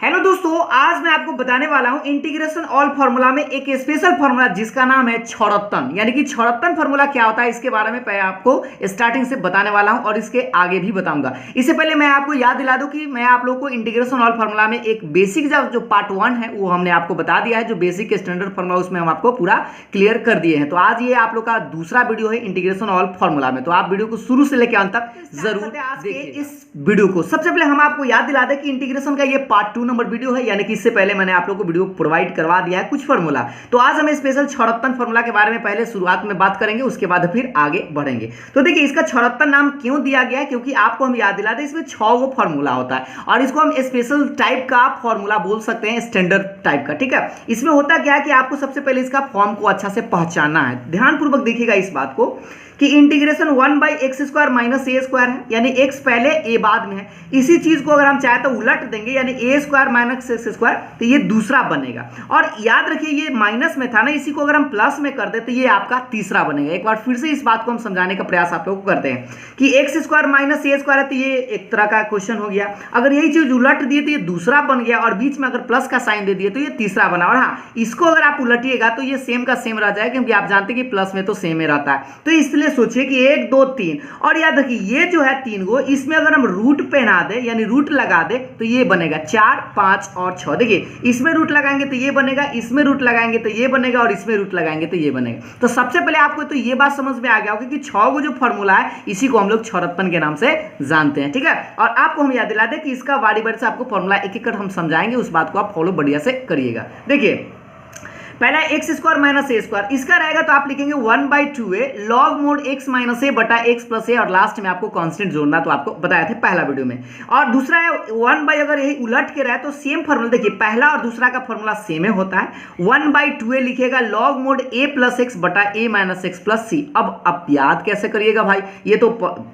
Hello दोस्तों, आज मैं आपको बताने वाला हूं इंटीग्रेशन ऑल फार्मूला में एक स्पेशल फार्मूला जिसका नाम है छौड़त्तन। यानी कि छौड़त्तन फार्मूला क्या होता है इसके बारे में मैं आपको स्टार्टिंग से बताने वाला हूं और इसके आगे भी बताऊंगा। इससे पहले मैं आपको याद दिला दूं कि मैं आप लोगों को इंटीग्रेशन ऑल फार्मूला में एक बेसिक जो पार्ट 1 है वो हमने आपको बता दिया है। जो बेसिक स्टैंडर्ड फार्मूला उसमें हम आपको पूरा क्लियर कर दिए हैं। तो आज ये आप लोग का दूसरा वीडियो है इंटीग्रेशन ऑल फार्मूला में, तो आप वीडियो को शुरू से लेकर अंत तक जरूर देखिए इस वीडियो को। सबसे पहले हम आपको याद दिला दें कि इंटीग्रेशन का ये पार्ट 2 नंबर वीडियो है, यानी कि इससे पहले मैंने आप लोगों को वीडियो प्रोवाइड करवा दिया है कुछ फार्मूला। तो आज हम स्पेशल छौड़त्तन फार्मूला के बारे में पहले शुरुआत में बात करेंगे, उसके बाद फिर आगे बढ़ेंगे। तो देखिए इसका छौड़त्तन नाम क्यों दिया गया है, क्योंकि आपको हम याद दिला दें इसमें 6 गो फार्मूला होता है और इसको हम स्पेशल टाइप का फार्मूला बोल सकते हैं, स्टैंडर्ड टाइप का। ठीक है, इसमें होता क्या है कि आपको सबसे पहले इसका फॉर्म को अच्छा से पहचानना है। ध्यानपूर्वक देखिएगा इस बात को कि इंटीग्रेशन 1/x² माइनस a² है, यानी x पहले a बाद में है। इसी चीज को अगर हम चाहे तो उलट देंगे, यानी a² माइनस x², तो ये दूसरा बनेगा। और याद रखिए ये माइनस में था ना, इसी को अगर हम प्लस में कर दे तो ये आपका तीसरा बनेगा। एक बार फिर से इस बात को हम समझाने का प्रयास आप लोगों को करते हैं कि x² माइनस a² है, तो ये एक तरह का क्वेश्चन हो गया। अगर यही चीज उलट दिए तो ये दूसरा बन गया, और बीच में अगर प्लस का साइन दे दिए तो ये तीसरा बना। और हाँ, इसको अगर आप उलटिएगा तो ये सेम का सेम रह जाएगा, क्योंकि आप जानते हैं कि प्लस में तो सेम ही रहता है। तो इसलिए सोचिए कि 1 2 3, और याद रखिए ये जो है 3 गो, इसमें अगर हम रूट पहना दे यानी रूट लगा दे तो ये बनेगा 4 5 और 6। देखिए इसमें रूट लगाएंगे तो ये बनेगा, इसमें रूट लगाएंगे तो ये बनेगा, और इसमें रूट लगाएंगे तो ये बनेगा। तो सबसे पहले आपको तो ये बात समझ में आ गया होगा कि 6 गो जो फॉर्मूला है इसी को हम लोग छौड़त्तन के नाम से जानते हैं। ठीक है, और आपको हम याद दिला दें कि इसका बारी बारी से आपको फॉर्मूला एक एक कर हम समझाएंगे, उस बात को आप फॉलो बढ़िया से करिएगा। देखिए पहला x² माइनस a², इसका रहेगा तो आप लिखेंगे 1/2a log mod x minus a बटा x प्लस a, और लास्ट में आपको कांस्टेंट जोड़ना, तो आपको बताया था पहला वीडियो में। और दूसरा है 1/, अगर यही उलट के रहे तो सेम फॉर्मूला, देखिए पहला और दूसरा का फॉर्मूला सेम ही होता है। 1/2a लिखेगा log mod a plus x बटा a minus x plus c। अब आप याद कैसे करिएगा भाई, ये तो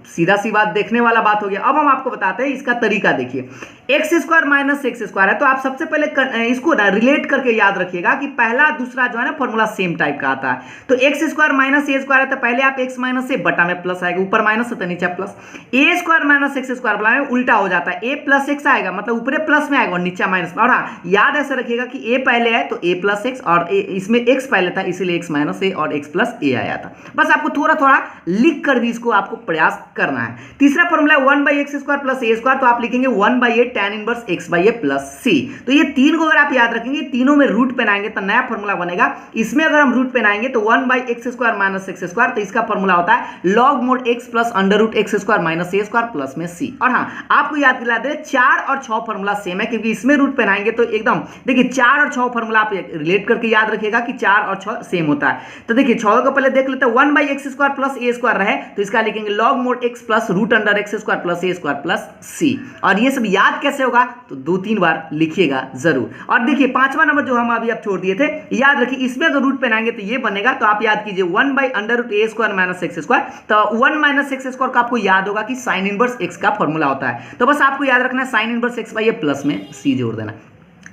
सीधा सी बात देखने वाला बात हो गया। अब हम आपको बताते हैं इसका तरीका। देखिए x² माइनस x² है, तो आप सबसे पहले इसको रिलेट करके याद रखिएगा कि पहला दूसरा जो है ना फॉर्मूला सेम टाइप का आता है। तो x² माइनस a² है, तो पहले आप x माइनस a बटा में प्लस आएगा, ऊपर माइनस है तो नीचे प्लस। a² माइनस x² वाला में उल्टा हो जाता है, a प्लस x आएगा, मतलब ऊपर प्लस में आएगा और नीचे माइनस में। और हाँ, याद ऐसे रखिएगा कि a पहले है तो a प्लस x, और इसमें x पहले था इसीलिए x माइनस a और x प्लस a आया था। बस आपको थोड़ा थोड़ा लिख कर भी इसको आपको प्रयास करना है। तीसरा फॉर्मूला 1/x² प्लस a², तो आप लिखेंगे 1/a tan inverse x/a plus c। तो ये तीन को अगर आप याद रखेंगे, तीनों में रूट पहनाएंगे तो नया फॉर्मूला बनेगा। इसमें अगर हम रूट पहनाएंगे तो 1/x² माइनस x², तो इसका फॉर्मूला होता है log mod x plus under root x² minus a² plus में c। और हाँ, आपको याद दिला दे 4 और 6 फॉर्मूला सेम है, क्योंकि इसमें रूट पहनाएंगे तो एकदम देखिए 4 और 6 फॉर्मूला आप रिलेट करके याद रखिएगा कि 4 और 6 सेम होता है। तो देखिए 6 को पहले देख लेते हैं। 1/x² प्लस a² रहे तो इसका लिखेंगे log mod x plus root under x² plus a² plus c। और ये सब याद कैसे होगा, तो 2-3 बार लिखिएगा जरूर। और देखिए 5वां नंबर जो हम अभी आप छोड़ दिए थे, याद रखिए इसमें अगर रूट पहनाएंगे तो ये बनेगा। तो आप याद कीजिए 1/√a² माइनस x², तो 1 माइनस x² का आपको याद होगा कि साइन इनवर्स x का फॉर्मूला होता है। तो बस आपको याद रखना है साइन इनवर्स x/a प्लस में c जोड़ देना।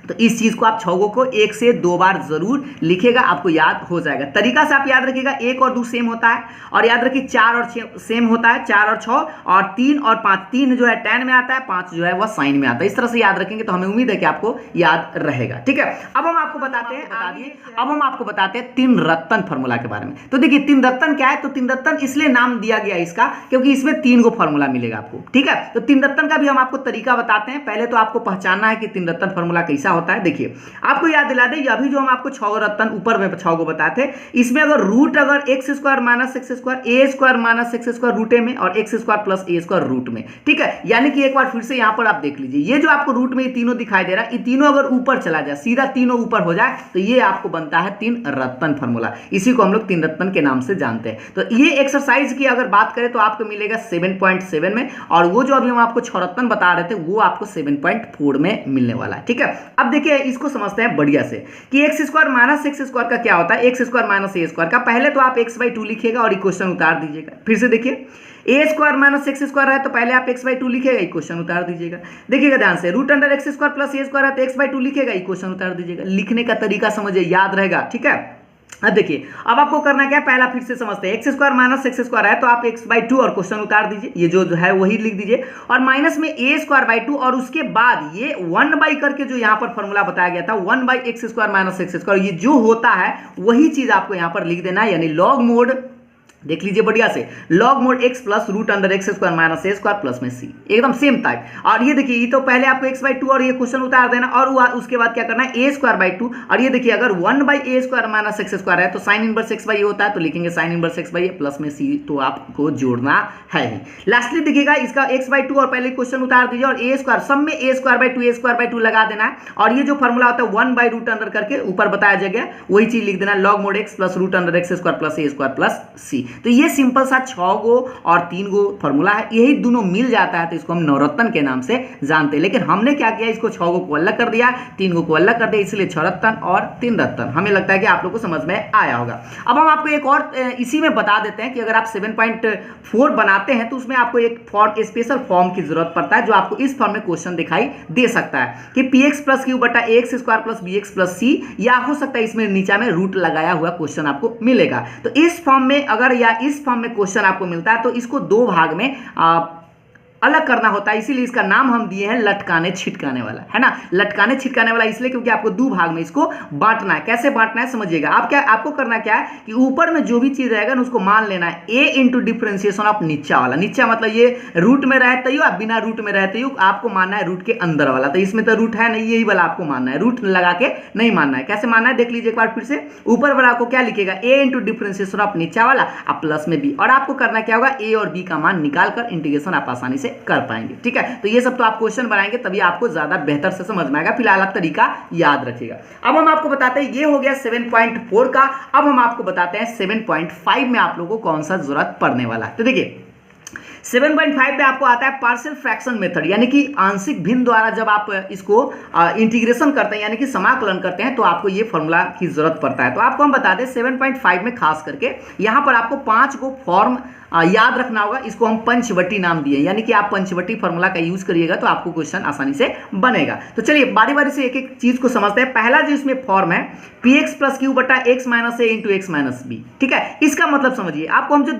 तो इस चीज को आप 6 को 1 से 2 बार जरूर लिखेगा, आपको याद हो जाएगा। तरीका से आप याद रखिएगा 1 और 2 सेम होता है, और याद रखिए 4 और 6 सेम होता है, 4 और 6, और 3 और 5, 3 जो है tan में आता है, 5 जो है वह साइन में आता है। इस तरह से याद रखेंगे तो हमें उम्मीद है कि आपको याद रहेगा। ठीक है, अब हम आपको बताते हैं, अब हम आपको बताते हैं तीन रत्तन फार्मूला के बारे में। तो देखिए तीन रत्तन क्या है, तो तीन रत्तन इसलिए नाम दिया गया इसका क्योंकि इसमें 3 गो फार्मूला मिलेगा आपको। ठीक है, तो तीन रत्तन का भी हम आपको तरीका बताते हैं। पहले तो आपको पहचानना है कि तीन रत्तन फार्मूला कैसा होता है। देखिए आपको याद दिला दे, अभी जो हम आपको 6 रत्तन ऊपर में 6 को बताए थे, इसमें अगर रूट अगर x² minus x², a² minus x² root ए में, और x² प्लस a² रूट में। ठीक है, यानी कि एक बार फिर से यहां पर आप देख लीजिए, ये जो आपको रूट में ये तीनों दिखाई दे रहा है, ये तीनों अगर ऊपर चला जाए, सीधा तीनों ऊपर हो जाए, तो ये आपको बनता है तीन रत्तन फार्मूला। इसी को हम लोग तीन रत्तन के नाम से जानते हैं। तो ये एक्सरसाइज की अगर बात करें तो आपको मिलेगा 7.7 में, और वो जो अभी हम आपको छौड़त्तन बता रहे थे वो आपको 7.4 में मिलने वाला है। ठीक है, अब देखिए इसको समझते हैं बढ़िया से कि x² माइनस x² का क्या होता है। x² माइनस a² का पहले तो आप x/2 लिखिएगा और इक्वेशन उतार दीजिएगा। फिर से देखिए a² माइनस x² है, तो पहले आप x/2 लिखिएगा, इक्वेशन उतार दीजिएगा। देखिएगा ध्यान से, root under x² plus a² है, तो x/2 लिखिएगा, इक्वेशन उतार दीजिएगा। लिखने का तरीका समझिए, याद रहेगा। ठीक है, अब देखिए, अब आपको करना क्या है, पहला फिर से समझते हैं। X square minus x square है तो आप एक्स बाई टू और क्वेश्चन उतार दीजिए, ये जो है वही लिख दीजिए, और माइनस में ए स्क्वायर बाई टू, और उसके बाद ये 1 बाई करके जो यहाँ पर फॉर्मूला बताया गया था 1 by x square minus x square, ये जो होता है वही चीज आपको यहाँ पर लिख देना है, यानी लॉग मोड, देख लीजिए बढ़िया से, log mod x plus root under x square minus a square plus में सी, एकदम सेम टाइप। और ये देखिए, ये तो पहले आपको एक्स बाई टू और ये क्वेश्चन उतार देना, और उसके बाद क्या करना है, ए स्क्वायर बाई टू, और ये देखिए अगर 1 by A square minus x square है तो साइन इनवर्स एक्स बाई ए होता है, तो लिखेंगे sine inverse x by A plus में सी, तो आपको जोड़ना है ही। लास्टली देखिएगा इसका एक्स बाई टू और पहले क्वेश्चन उतार दीजिए, और ए स्क्वायर सब में ए स्क्वायर बाई टू लगा देना है, और ये जो फॉर्मूला होता है 1 बाई रूट अंडर करके ऊपर बताया जगह वही चीज लिख देना, log mod x plus root under x square plus a square plus c. तो ये सिंपल 6 गो और 3 गो फॉर्मूला है, यही दोनों मिल जाता है तो इसको हम नवरत्न के नाम से जानते हैं। लेकिन हमने क्या किया, इसको 6 गो को अलग कर दिया, 3 गो को अलग कर दिया, इसलिए 6 रत्न और 3 रत्न। हमें लगता है कि आप लोग को समझ में आया होगा। अब हम आपको एक और इसी में बता देते हैं कि अगर आप 7.4 बनाते हैं तो उसमें आपको एक स्पेशल फॉर्म की जरूरत पड़ता है, जो आपको इस फॉर्म में क्वेश्चन दिखाई दे सकता है कि पी एक्स प्लस क्यू बटा a x square plus b x plus c, या हो सकता है इसमें नीचे में रूट लगाया हुआ क्वेश्चन आपको मिलेगा। तो इस फॉर्म में अगर, या इस फॉर्म में क्वेश्चन आपको मिलता है तो इसको 2 भाग में अलग करना होता है, इसीलिए इसका नाम हम दिए हैं लटकाने छिटकाने वाला, है ना। लटकाने छिटकाने वाला इसलिए क्योंकि आपको 2 भाग में इसको बांटना है। कैसे बांटना है समझिएगा। आपको करना क्या है कि ऊपर में जो भी चीज रहेगा ना उसको मान लेना है a इंटू डिफ्रेंसिएशन ऑफ नीचा वाला। नीचा मतलब ये रूट में रहते ही, आप बिना रूट में रहते ही आपको मानना है रूट के अंदर वाला, तो इसमें तो रूट है नहीं, यही वाला आपको मानना है, रूट लगा के नहीं मानना है। कैसे मानना है देख लीजिए एक बार फिर से। ऊपर वाला आपको क्या लिखेगा, a इंटू डिफ्रेंसिएशन ऑफ नीचा वाला आप प्लस में b, और आपको करना क्या होगा, a और b का मान निकालकर इंटीग्रेशन आप आसानी से कर पाएंगे। ठीक है, तो ये सब तो आप क्वेश्चन बनाएंगे तभी आपको ज्यादा बेहतर से समझ में आएगा। फिलहाल आप तरीका याद रखिएगा। अब हम आपको बताते हैं, ये हो गया 7.4 का। अब हम आपको बताते हैं 7.5 में आप लोगों को कौन सा जरूरत पड़ने वाला है। तो देखिए 7.5 में आपको आता है पार्शियल फ्रैक्शन मेथड, यानी कि आंशिक भिन्न द्वारा जब आप इसको इंटीग्रेशन करते हैं यानी कि समाकलन करते हैं तो आपको ये फॉर्मूला की जरूरत पड़ता है। तो आपको हम बता दें 7.5 में खास करके यहाँ पर आपको 5 को फॉर्म याद रखना होगा। इसको हम पंचवटी नाम दिए, यानी कि आप पंचवटी फॉर्मूला का यूज करिएगा तो आपको क्वेश्चन आसानी से बनेगा। तो चलिए बारी बारी से एक एक चीज को समझते हैं। पहला जो इसमें फॉर्म है पी एक्स प्लस क्यू बटा एक्स माइनस ए इंटू एक्स माइनस बी। ठीक है, इसका मतलब समझिए। आपको हम जो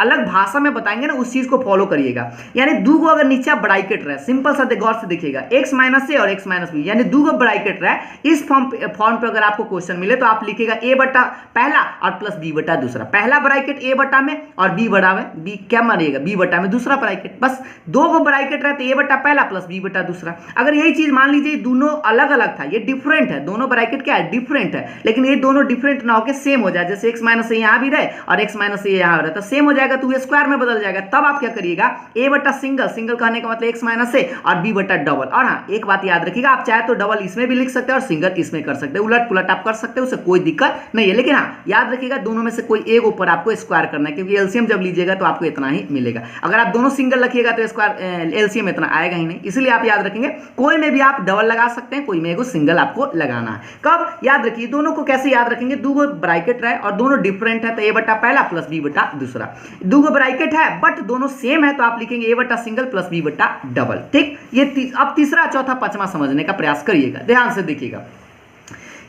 अलग भाषा में बताएंगे ना उस चीज को फॉलो करिएगा। यानी 2 को अगर नीचे ब्रैकेट रहे, सिंपल सा गौर से देखिएगा, एक्स माइनस ए और एक्स माइनस बी, यानी 2 को ब्रैकेट रहे, इस फॉर्म पे अगर आपको क्वेश्चन मिले तो आप लिखिएगा ए बटा पहला और प्लस बी बटा दूसरा। पहला ब्रैकेट ए बटा में और बी बटा में, बी क्या मानिएगा, बी बटा में दूसरा ब्रैकेट। बस 2 को ब्रैकेट रहे तो ए बटा पहला प्लस बी बटा दूसरा। अगर यही चीज मान लीजिए दोनों अलग अलग था, ये डिफरेंट है, दोनों ब्रैकेट क्या है, डिफरेंट है, लेकिन ये दोनों डिफरेंट ना होकर सेम हो जाए, जैसे एक्स माइनस ए यहाँ भी रहे और एक्स माइनस ए यहाँ रहे तो सेम हो जाएगा, तो ये स्क्वायर में बदल जाएगा। तब आप क्या करिएगा, ए बटा सिंगल, सिंगल कहने का मतलब एक्स माइनस ए, और बी बटा डबल। और हाँ एक बात याद रखिएगा, आप चाहे तो डबल इसमें भी लिख सकते हैं और सिंगल इसमें कर सकते हैं, उलट पुलट आप कर सकते हैं, उससे कोई दिक्कत नहीं है। लेकिन हाँ याद रखिएगा दोनों में से कोई एक ऊपर आपको स्क्वायर करना है, क्योंकि एलसीएम जब लीजिएगा तो आपको इतना ही मिलेगा। अगर आप दोनों सिंगल रखिएगा तो स्क्वायर एलसीएम इतना आएगा ही नहीं, इसलिए आप याद रखेंगे कोई में भी आप डबल लगा सकते हैं, कोई में एगो सिंगल आपको लगाना है। कब याद रखिए, दोनों को कैसे याद रखेंगे, 2 को ब्रैकेट रहे और दोनों डिफरेंट है तो ए बटा पहला प्लस बी बटा दूसरा। 2 को ब्रैकेट है बट दोनों सेम है तो आप लिखेंगे ए बटा सिंगल प्लस बी बटा डबल। ठीक, ये अब तीसरा चौथा पांचवा समझने का प्रयास करिएगा, ध्यान से देखिएगा।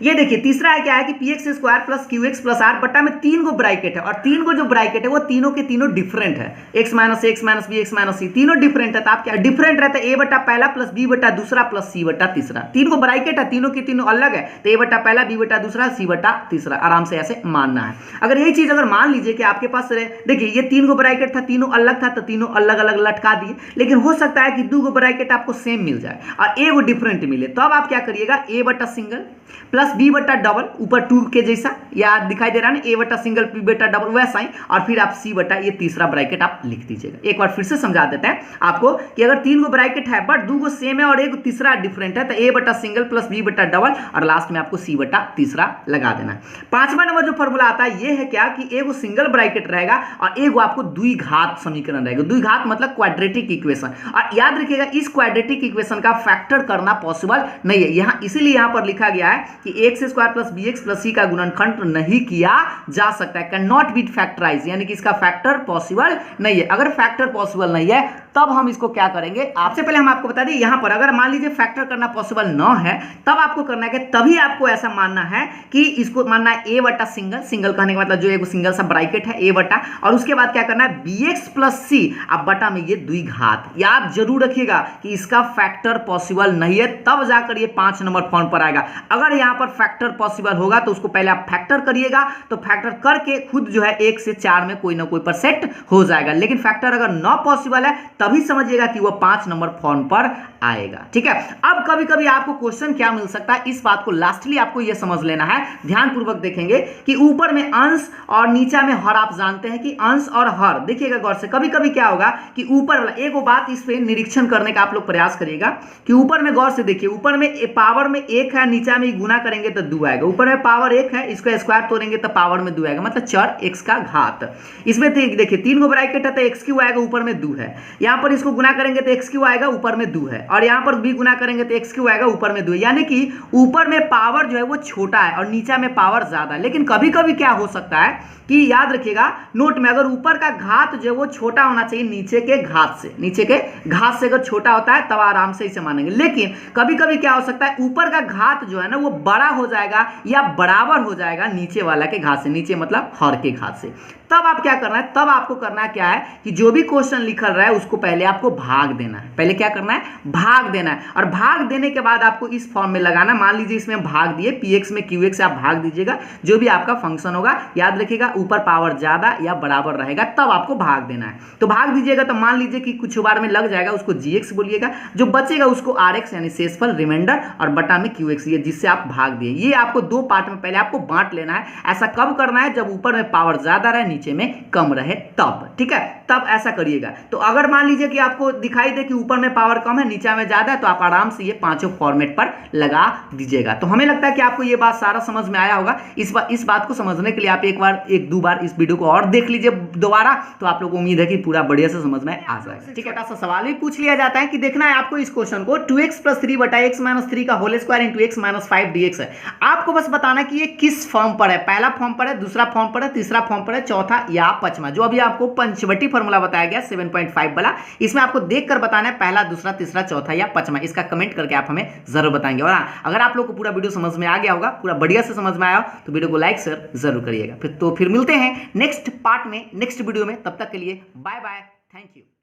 ये देखिए तीसरा है क्या है कि p x square plus q x plus r बटा में 3 को ब्रैकेट है, और 3 को जो ब्रैकेट है वो तीनों के तीनों डिफरेंट है, x minus b x minus c, तीनों डिफरेंट है। तो आप क्या डिफरेंट रहता है, ए बटा पहला प्लस बी बटा दूसरा प्लस सी बटा तीसरा। 3 को ब्रैकेट है, तीनों के तीनों अलग है तो ए बटा पहला बी बटा दूसरा सी बटा तीसरा, आराम से ऐसे मानना है। अगर यही चीज अगर मान लीजिए कि आपके पास देखिए ये 3 को ब्रैकेट था, तीनों अलग था तो तीनों अलग अलग लटका दिए, लेकिन हो सकता है कि 2 को ब्रैकेट आपको सेम मिल जाए और ए को डिफरेंट मिले, तो अब आप क्या करिएगा, ए बटा सिंगल प्लस बी बटा डबल, ऊपर 2 के जैसा या दिखाई दे रहा है ना, ए बटा सिंगल बी बटा डबल वैसा ही, और फिर आप सी बटा ये तीसरा ब्रैकेट आप लिख दीजिएगा। एक बार फिर से समझा देते हैं आपको कि अगर 3 को ब्रैकेट है बट 2 को सेम है और एक तीसरा डिफरेंट है तो ए बटा सिंगल प्लस बी बटा डबल, और लास्ट में आपको सी बटा तीसरा लगा देना है। 5वां नंबर जो फॉर्मूला आता है ये है क्या कि एक सिंगल ब्रैकेट रहेगा और एक आपको द्विघात समीकरण रहेगा। द्विघात मतलब क्वाड्रेटिक इक्वेशन, और याद रखिएगा इस क्वाड्रेटिक इक्वेशन का फैक्टर करना पॉसिबल नहीं है यहाँ, इसीलिए यहां पर लिखा गया है कि x square plus b x plus c का गुणनखंड नहीं किया जा सकता है, कैन नॉट बी फैक्टराइज, यानी कि इसका फैक्टर पॉसिबल नहीं है। अगर फैक्टर पॉसिबल नहीं है तब हम इसको क्या करेंगे, आपसे पहले हम आपको बता दें यहाँ पर अगर मान लीजिए फैक्टर करना पॉसिबल न है तब आपको करना है कि तभी आपको ऐसा मानना है कि इसको मानना है ए बटा सिंगल, सिंगल कहने का मतलब जो एक सिंगल सा ब्रैकेट है ए बटा, और उसके बाद क्या करना है bx प्लस सी, अब बटा में ये द्विघात। याद जरूर रखिएगा कि इसका फैक्टर पॉसिबल नहीं है तब जाकर ये 5 नंबर फॉर्म पर आएगा। अगर यहाँ पर फैक्टर पॉसिबल होगा तो उसको पहले आप फैक्टर करिएगा, तो फैक्टर करके खुद जो है 1 से 4 में कोई ना कोई परसेंट हो जाएगा। लेकिन फैक्टर अगर न पॉसिबल है तभी समझिएगा कि वो 5 नंबर फॉर्म पर आएगा। ठीक है, अब कभी कभी आपको क्वेश्चन क्या मिल सकता है, इस बात को लास्टली आपको यह समझ लेना है, ध्यानपूर्वक देखेंगे कि ऊपर में अंश और नीचा में हर, आप जानते हैं कि अंश और हर, देखिएगा गौर से, कभी कभी क्या होगा कि ऊपर वाला एक बात इस पे निरीक्षण करने का आप लोग प्रयास करिएगा कि ऊपर में गौर से देखिए, ऊपर में पावर में 1 है, नीचा में गुना करेंगे तो 2 आएगा, ऊपर में पावर 1 है, इसको स्क्वायर तोड़ेंगे तो पावर में 2 आएगा, मतलब चर x का घात। इसमें देखिए 3 गो ब्रैकेट है तो x क्यू आएगा, ऊपर में 2 है, यहां पर इसको गुना करेंगे तो x क्यू आएगा, ऊपर में 2 है, और यहां पर भी गुना करेंगे तो x क्यू आएगा, ऊपर में 2, यानी कि ऊपर में पावर जो है वो छोटा है और नीचा में पावर ज्यादा। लेकिन कभी कभी क्या हो सकता है कि याद रखिएगा नोट में, अगर ऊपर का घात जो है वो छोटा होना चाहिए नीचे के घात से, नीचे के घात से अगर छोटा होता है तब आराम से इसे मानेंगे। लेकिन कभी कभी क्या हो सकता है ऊपर का घात जो है ना वो बड़ा हो जाएगा या बराबर हो जाएगा नीचे वाला के घात से, नीचे मतलब हर के घात से, तब आप क्या करना है, तब आपको करना है क्या है कि जो भी क्वेश्चन लिखल रहा है उसको पहले आपको भाग देना है, पहले क्या करना है भाग देना है, और भाग देने के बाद आपको इस फॉर्म में लगाना। मान लीजिए इसमें भाग दिए px में qx से आप भाग दीजिएगा, जो भी आपका फंक्शन होगा, याद रखिएगा ऊपर पावर ज्यादा या बराबर रहेगा तब आपको भाग देना है। तो भाग दीजिएगा तो मान लीजिए कि कुछ बार में लग जाएगा, उसको gx बोलिएगा, जो बचेगा उसको rx यानी शेषफल रिमाइंडर और बटा में qx, ये जिससे आप भाग दिए। ये आपको 2 पार्ट में पहले आपको बांट लेना है। ऐसा कब करना है, जब ऊपर में पावर ज्यादा रहे नीचे में कम रहे तब, ठीक है, तब ऐसा करिएगा। तो अगर मान लीजिए कि आपको दिखाई दे कि ऊपर में पावर कम है नीचा में ज्यादा है, तो आप आराम से ये पांचों फॉर्मेट पर लगा दीजिएगा। तो हमें लगता है कि आपको ये बात सारा समझ में आया होगा। इस बात को समझने के लिए आप एक दो बार इस वीडियो को और देख लीजिए दोबारा, तो आप लोग को उम्मीद है कि पूरा बढ़िया से समझ में आ जाएगा। ठीक है, छोटा सा सवाल भी पूछ लिया जाता है कि देखना है आपको इस क्वेश्चन को 2x + 3 बटा x - 3 का whole square into x - 5 dx है। आपको बस बताना कि ये किस फॉर्म पर है, पहला फॉर्म पर है, दूसरा फॉर्म पर है, तीसरा फॉर्म पर है, चौथा या पांचवा, जो अभी आपको पंचवटी फार्मूला बताया गया 7.5 वाला, इसमें आपको देखकर बताना है पहला, दूसरा, तीसरा, चौथा या पांचवा। इसका कमेंट करके आप हमें जरूर बताएंगे। और अगर आप लोग को पूरा वीडियो समझ में आ गया होगा, पूरा बढ़िया से समझ में आया हो, तो वीडियो को लाइक शेयर जरूर करिएगा। फिर मिलते हैं नेक्स्ट पार्ट में, नेक्स्ट वीडियो में। तब तक के लिए बाय बाय, थैंक यू।